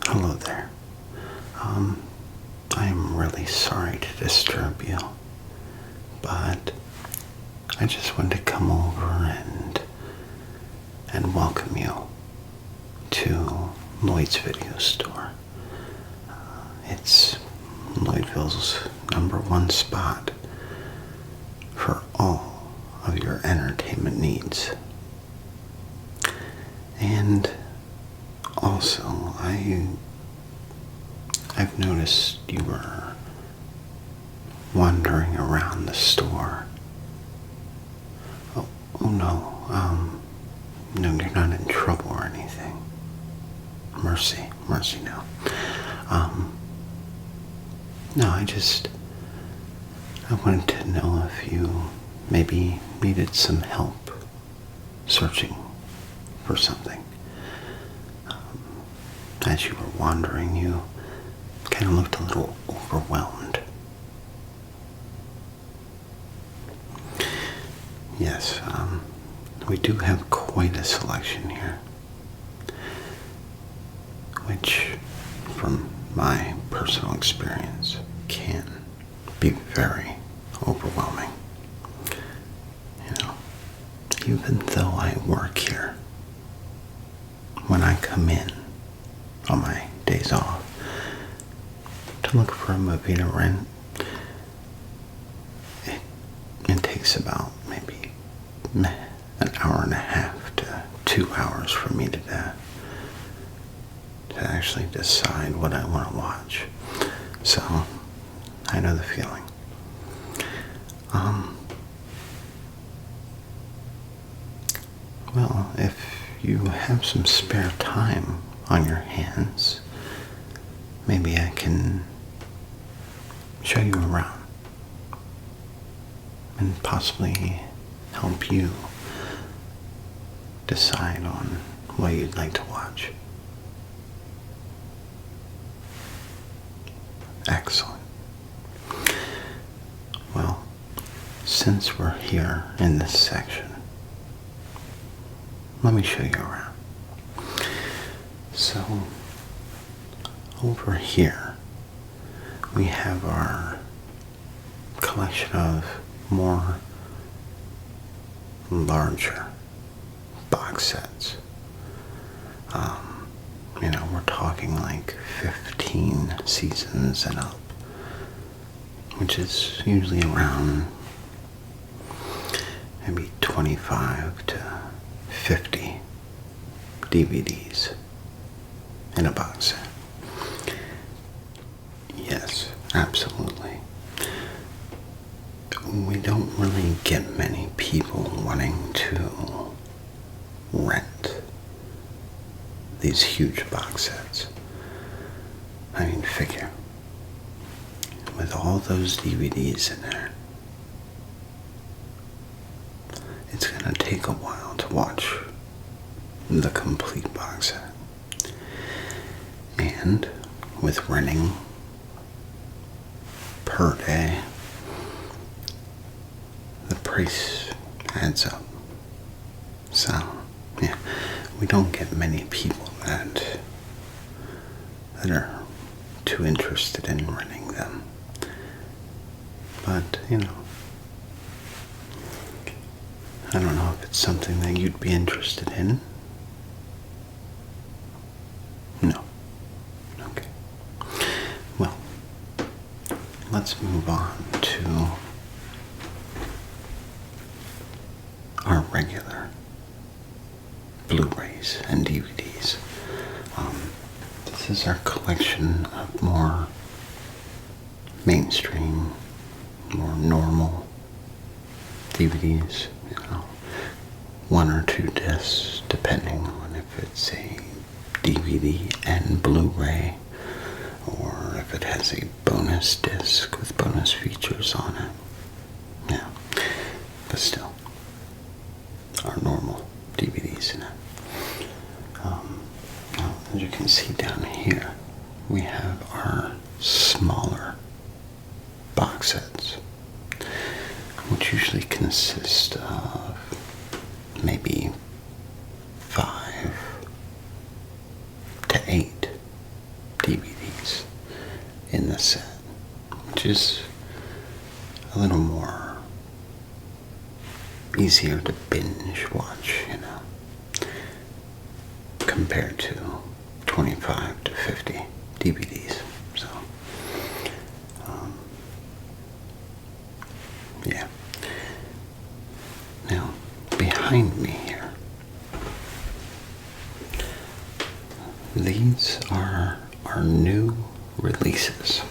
Hello there. I am really sorry to disturb you, but I just wanted to come over and welcome you to Lloyd's video store. It's Lloydville's #1 spot for all of your entertainment needs. And also, I've noticed you were wandering around the store. Oh no, no, you're not in trouble or anything. Mercy now. No, I wanted to know if you maybe needed some help searching for something. As you were wandering, you kind of looked a little overwhelmed. Yes, we do have quite a selection here, which, from my personal experience, can be very overwhelming. Even though I work here, when I come in on my days off to look for a movie to rent, it takes about maybe an hour and a half to 2 hours for me to actually decide what I want to watch. So I know the feeling. Well, if you have some spare time on your hands, maybe I can show you around and possibly help you decide on what you'd like to watch. Excellent. Well, since we're here in this section, let me show you around. So, over here, we have our collection of more larger box sets. We're talking like 15 seasons and up, which is usually around maybe 25 to 50 DVDs in a box set. Yes, absolutely. We don't really get many people wanting to rent these huge box sets. I mean, figure, with all those DVDs in there, it's gonna take a while to watch the complete box set. And with renting per day, the price adds up. So, yeah, we don't get many people that are too interested in renting them. But, I don't know if it's something that you'd be interested in. No. Okay. Well, let's move on to our regular Blu-rays and DVDs. This is our collection of more mainstream, more normal DVDs. 1 or 2 discs, depending on if it's a DVD and Blu-ray, or if it has a bonus disc with bonus features on it. Yeah, but still, our normal DVDs in it. Now, as you can see down here, we have our smaller box sets, which usually consist of maybe 5 to 8 in the set, which is a little more easier to binge watch, compared to 25 to 50 DVDs. So, yeah. Now, behind me here, these are our new releases.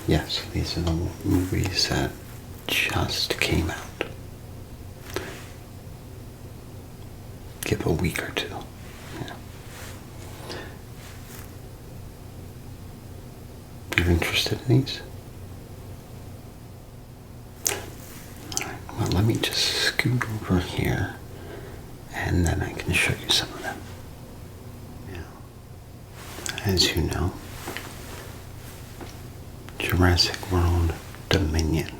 Yes, these are the movies that just came out. Give a week or two. You're interested in these? Alright, well, let me just scoot over here and then I can show you some of them. Now, as you know, Jurassic World Dominion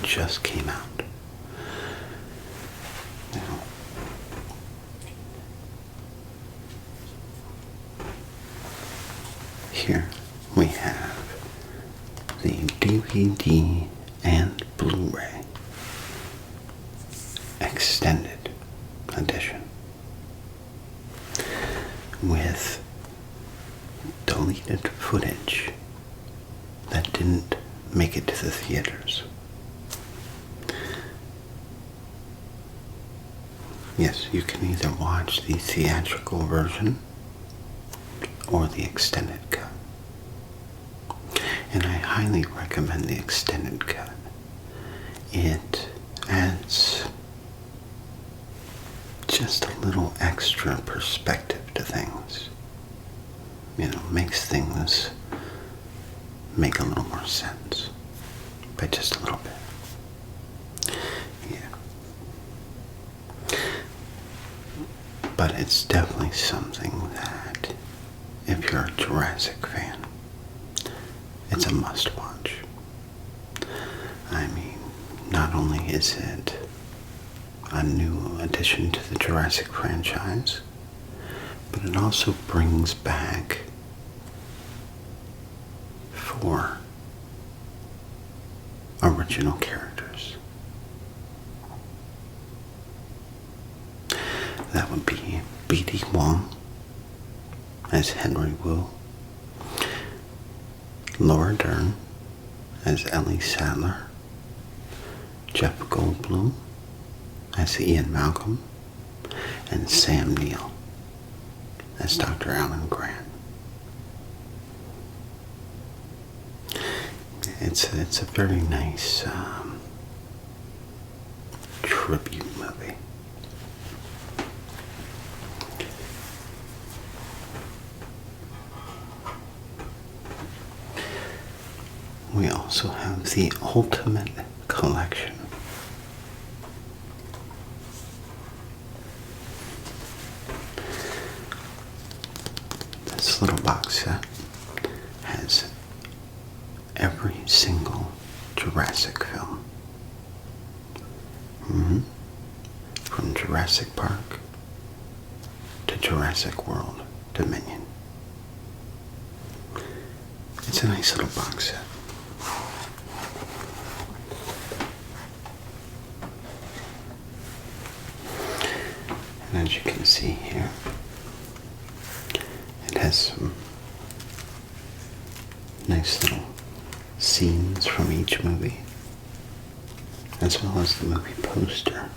just came out. Now, here we have the DVD and Blu-ray extended edition with deleted footage that didn't make it to the theaters. Yes, you can either watch the theatrical version or the extended cut. And I highly recommend the extended cut. It adds just a little extra perspective to things. Makes things make a little more sense. By just a little bit. Yeah. But it's definitely something that, if you're a Jurassic fan, it's a must-watch. I mean, not only is it a new addition to the Jurassic franchise, but it also brings back 4 original characters. That would be B.D. Wong as Henry Wu, Laura Dern as Ellie Sattler, Jeff Goldblum as Ian Malcolm, and Sam Neill as Dr. Alan Grant. It's a very nice tribute movie. We also have the Ultimate Collection. This little box set has every single Jurassic film. From Jurassic Park to Jurassic World Dominion. It's a nice little box set. And as you can see here, it has some nice little scenes from each movie, as well as the movie poster.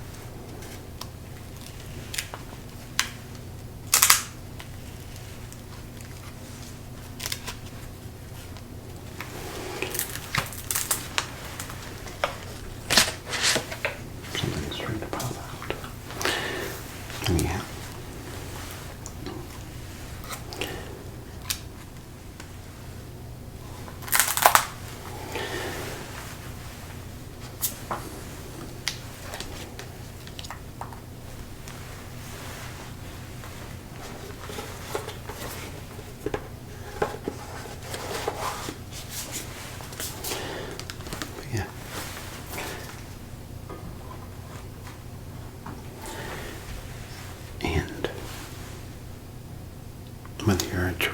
Something's trying to pop out. Yeah.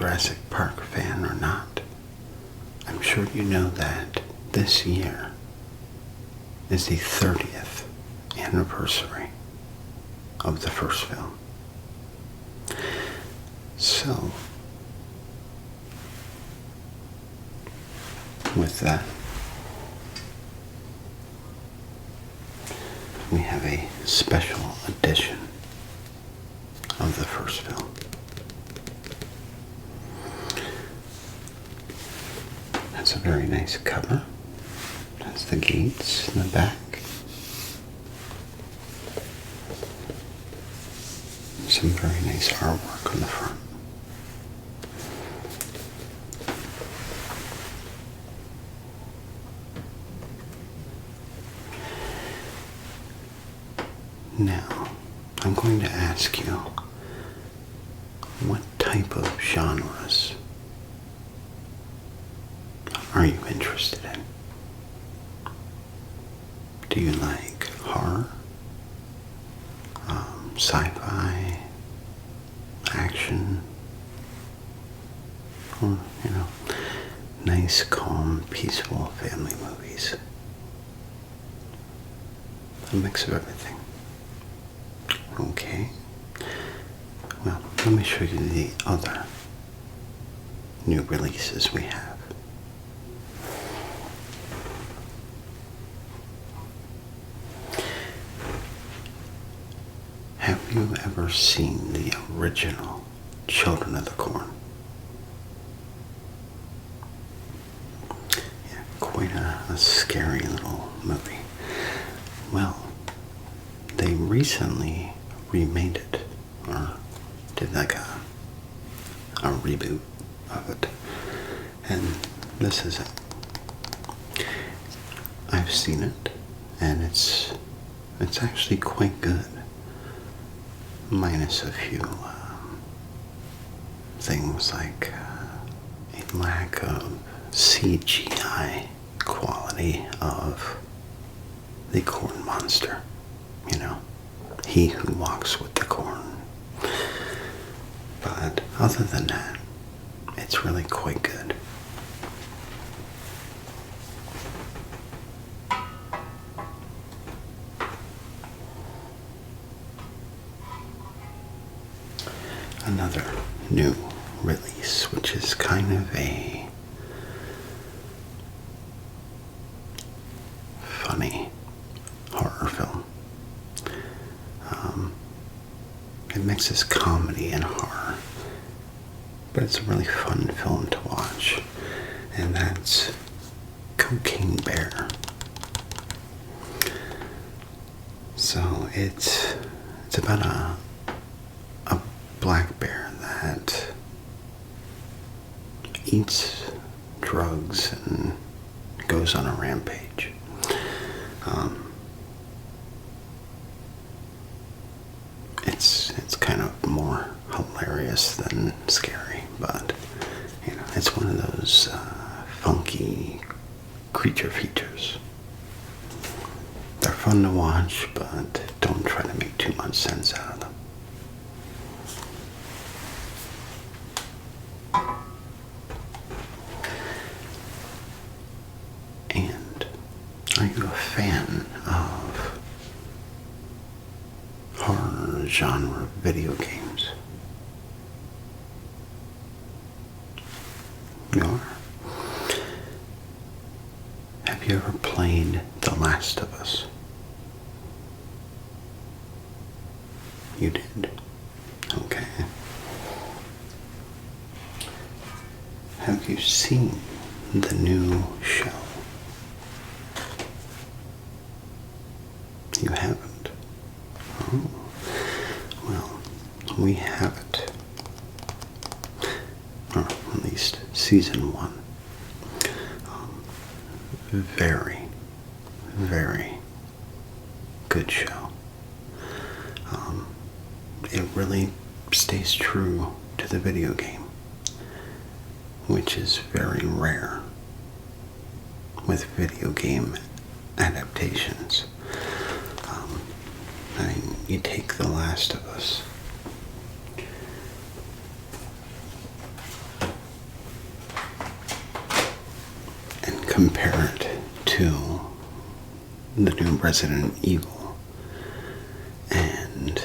Jurassic Park fan or not, I'm sure you know that this year is the 30th anniversary of the first film. So, with that, we have a special edition of the first film. That's a very nice cover. That's the gates in the back. Some very nice artwork on the front. Now, I'm going to ask you, what type of genres are you interested in? Do you like horror, sci-fi, action, or, nice, calm, peaceful family movies? A mix of everything. Okay. Well, let me show you the other new releases we have. Have you ever seen the original Children of the Corn? Yeah, quite a scary little movie. Well, they recently remade it, or did like a reboot of it, and this is it. I've seen it, and it's actually quite good, minus a few things like a lack of CGI quality of the corn monster. He who walks with the corn. But other than that, it's really quite good. Another new release, which is kind of a funny horror film. It mixes comedy and horror, but it's a really fun film to watch, and that's Cocaine Bear. So it's about a black bear that eats drugs and goes on a rampage. It's kind of more hilarious than scary, but it's one of those funky creature features. They're fun to watch, but don't try to make too much sense out of them. And are you a fan of horror genre video games? You are? Have you ever played The Last of Us? You did? Okay. Have you seen the new show? You haven't? Oh. Well, we have it. Or at least season 1. Very, very good show. It really stays true to the video game, which is very rare with video game adaptations. You take The Last of Us. compare it to the new Resident Evil, and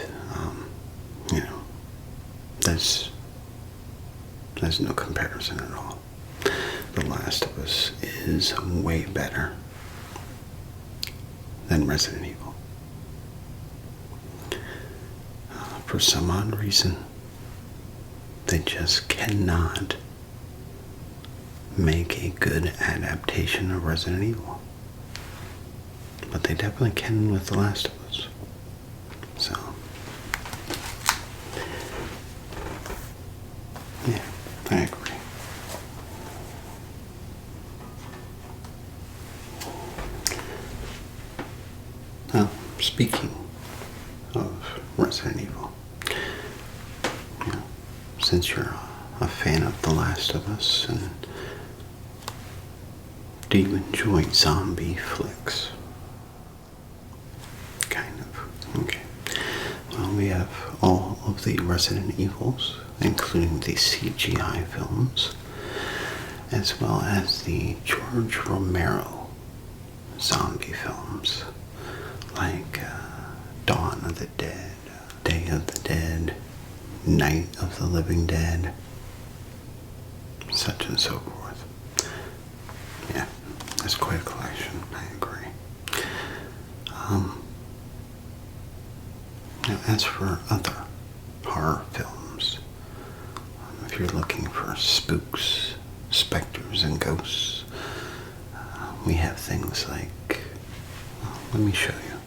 there's no comparison at all. The Last of Us is way better than Resident Evil. For some odd reason, they just cannot make a good adaptation of Resident Evil. But they definitely can with The Last of Us. So, yeah, I agree. Now, speaking of Resident Evil, since you're a fan of The Last of Us, and do you enjoy zombie flicks? Kind of. Okay. Well, we have all of the Resident Evils, including the CGI films, as well as the George Romero zombie films, like Dawn of the Dead, Day of the Dead, Night of the Living Dead, such and so forth. Yeah, that's quite a collection, I agree. Now, as for other horror films, if you're looking for spooks, specters, and ghosts, we have things like, let me show you.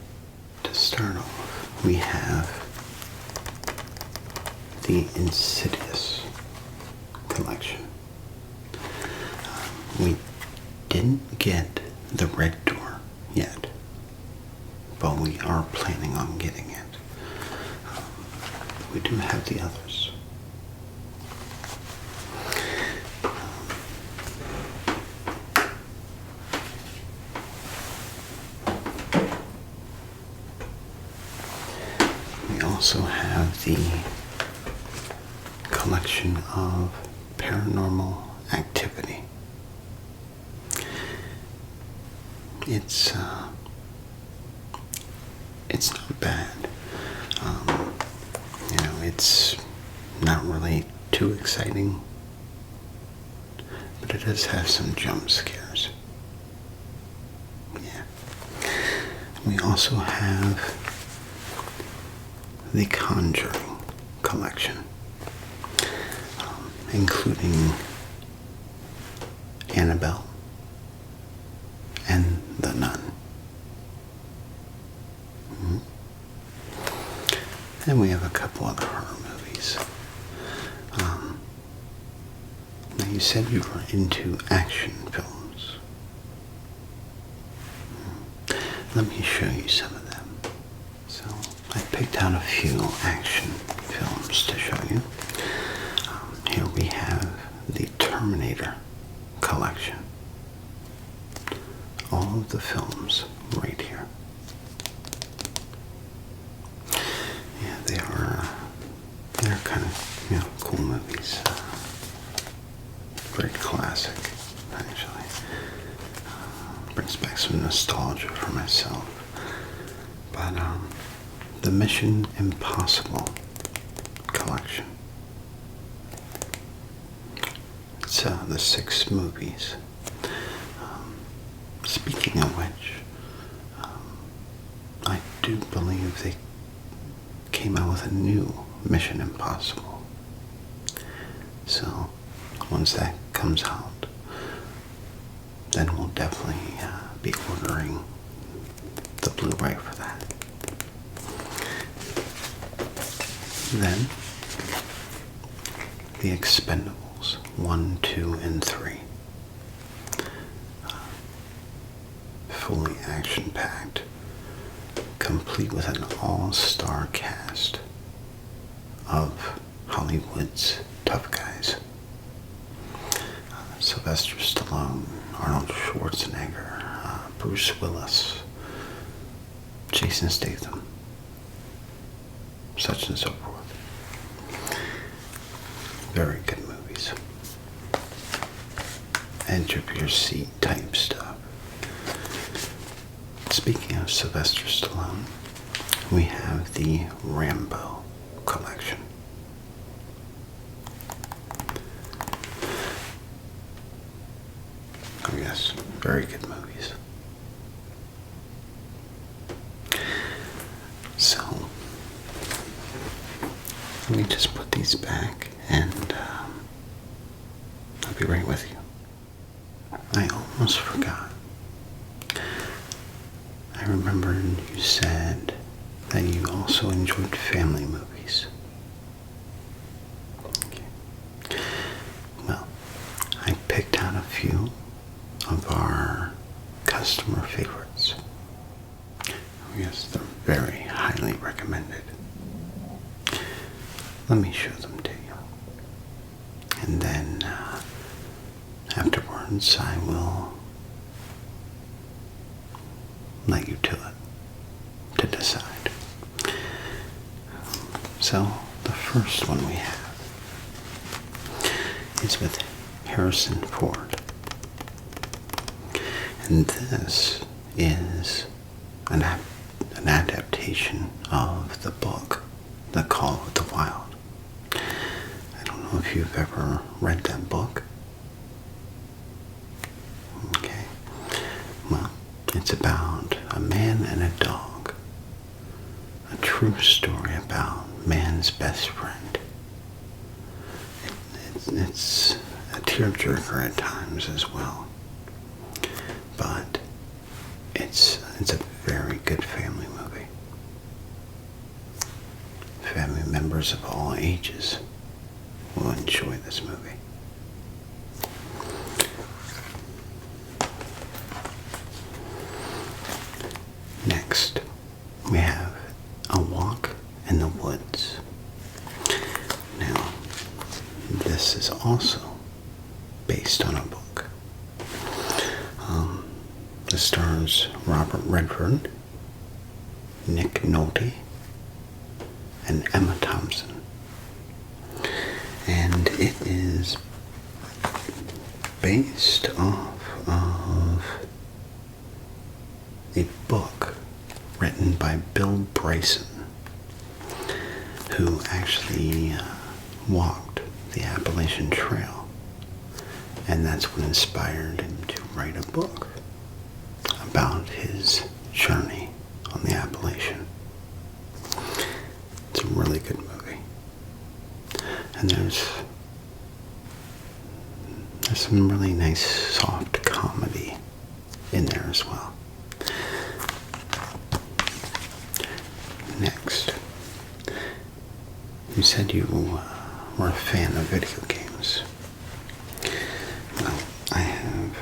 To start off, we have the Insidious Collection. We didn't get the Red Door yet, but we are planning on getting it. We do have the others. We also have the collection of Paranormal Activity. It's not bad. It's not really too exciting, but it does have some jump scares. Yeah. We also have the Conjuring Collection, including Annabelle and the Nun. And we have a couple other horror movies. Now, you said you were into action films. Let me show you some of them. So, I picked out a few action films to show you. Here we have the Terminator Collection. All of the films right here. They're kind of, cool movies. Great classic, actually. Brings back some nostalgia for myself. But, the Mission Impossible Collection. It's, the 6 movies. Speaking of which, I do believe they came out with a new Mission Impossible. So, once that comes out, then we'll definitely be ordering the Blu-ray for that. Then, the Expendables 1, 2, and 3. Fully action-packed, complete with an all-star cast of Hollywood's tough guys. Sylvester Stallone, Arnold Schwarzenegger, Bruce Willis, Jason Statham, such and so forth. Very good movies. edge of your seat type stuff. Speaking of Sylvester Stallone, we have the Rambo Collection. Oh yes, very good movies. So, let me just put these back and I'll be right with you. I almost forgot. I remember you said that you also enjoyed family movies. Okay. Well, I picked out a few of our customer favorites. Yes, they're very highly recommended. Let me show them to you. And then afterwards I will let you to it to decide. So the first one we have is with Harrison Ford. And this is an adaptation of the book, The Call of the Wild. I don't know if you've ever read that book. Okay. Well, it's about a man and a dog. A true story about man's best friend. It's a tearjerker at times as well. But it's a very good family movie. Family members of all ages will enjoy this movie. Next, we have A Walk in the Woods. Now, this is also based on a book. It stars Robert Redford, Nick Nolte, and Emma Thompson. And it is based off of a book written by Bill Bryson, who actually walked the Appalachian Trail. And that's what inspired him to write a book about his journey on the Appalachian. It's a really good movie. And there's some really nice soft comedy in there as well. Next, you said you were a fan of video games. Well, I have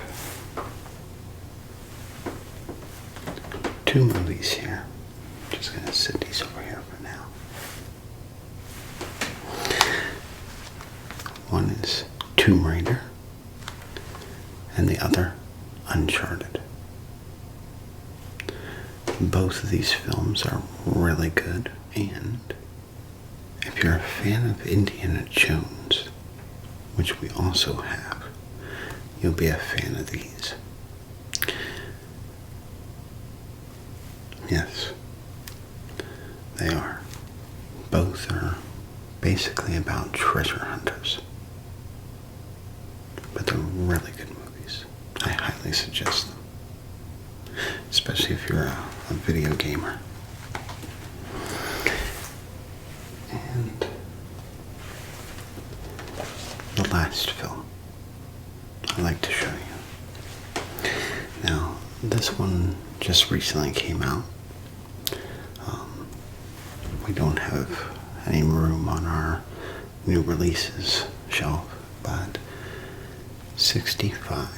two movies here. I'm just going to sit these over here for now. One is Tomb Raider, and the other, Uncharted. Both of these films are really good, and if you're a fan of Indiana Jones, which we also have, you'll be a fan of these. Yes, they are. Both are basically about treasure hunters. But they're really good movies. I highly suggest them. Especially if you're a video gamer. And the last film I'd like to show you. Now, this one just recently came out. We don't have any room on our new releases shelf, but 65.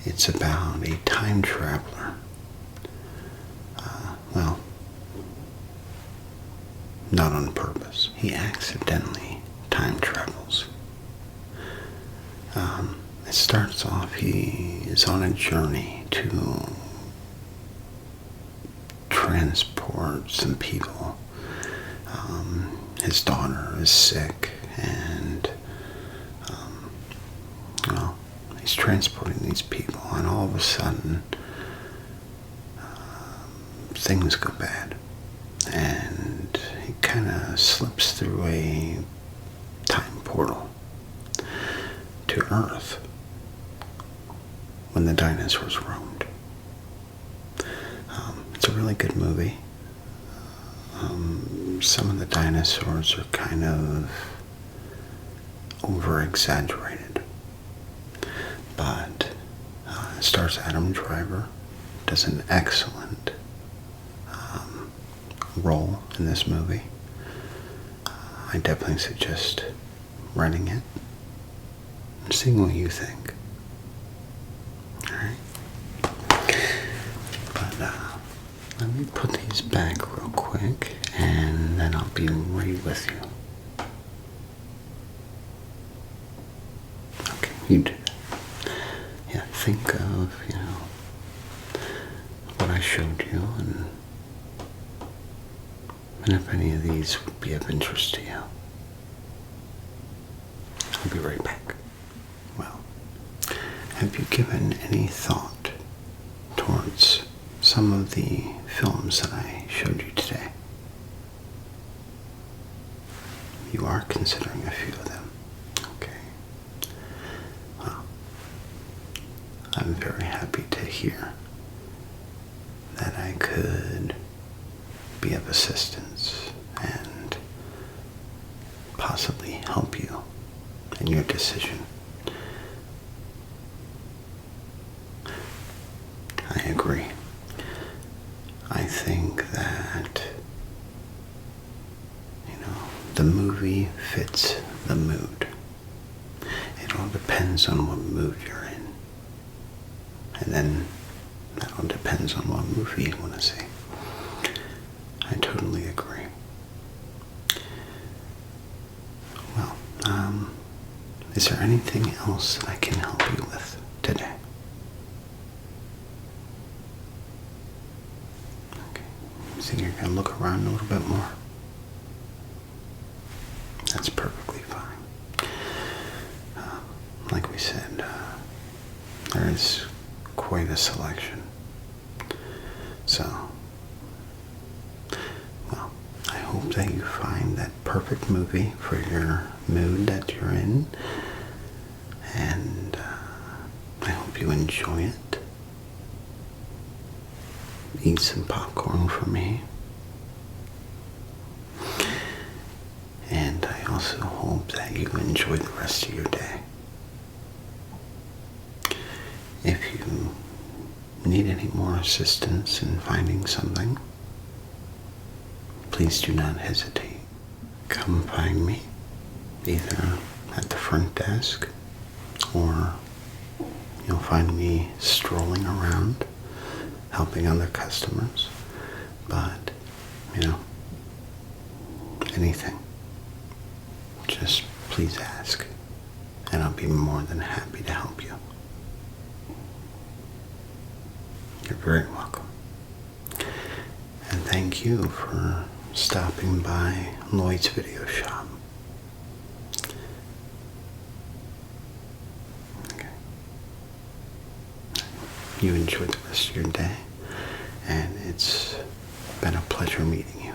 It's about a time traveler. Well, not on purpose. He accidentally time travels. It starts off, he is on a journey to transport some people. His daughter is sick, and well, he's transporting these people, and all of a sudden, things go bad. And he kind of slips through a time portal to Earth when the dinosaurs roamed. It's a really good movie. Some of the dinosaurs are kind of over-exaggerated, but it stars Adam Driver, does an excellent role in this movie. I definitely suggest renting it and seeing what you think. Alright? But let me put these back real quick, and then I'll be right with you. Okay, you do that. Yeah, think of, what I showed you, and if any of these would be of interest to you. I'll be right back. Well, have you given any thought towards some of the films that I showed you today? You are considering a few of them. Okay. Well, I'm very happy to hear that I could be of assistance and possibly help you in your decision. I agree. I think that, the movie fits the mood. It all depends on what mood you're in. And then that all depends on what movie you want to see. I totally agree. Well, is there anything else that I can help you with today? Okay. You think you're going to look around a little bit more? That's perfectly fine. Like we said, there is quite a selection. So, well, I hope that you find that perfect movie for your mood that you're in. And I hope you enjoy it. Eat some popcorn for me. And I also hope that you enjoy the rest of your day. If you need any more assistance in finding something, please do not hesitate. Come find me, either at the front desk, or you'll find me strolling around, helping other customers. But, anything, just please ask, and I'll be more than happy to help you. You're very welcome. And thank you for stopping by Lloyd's Video Shop. Okay. You enjoy the rest of your day, and it's been a pleasure meeting you.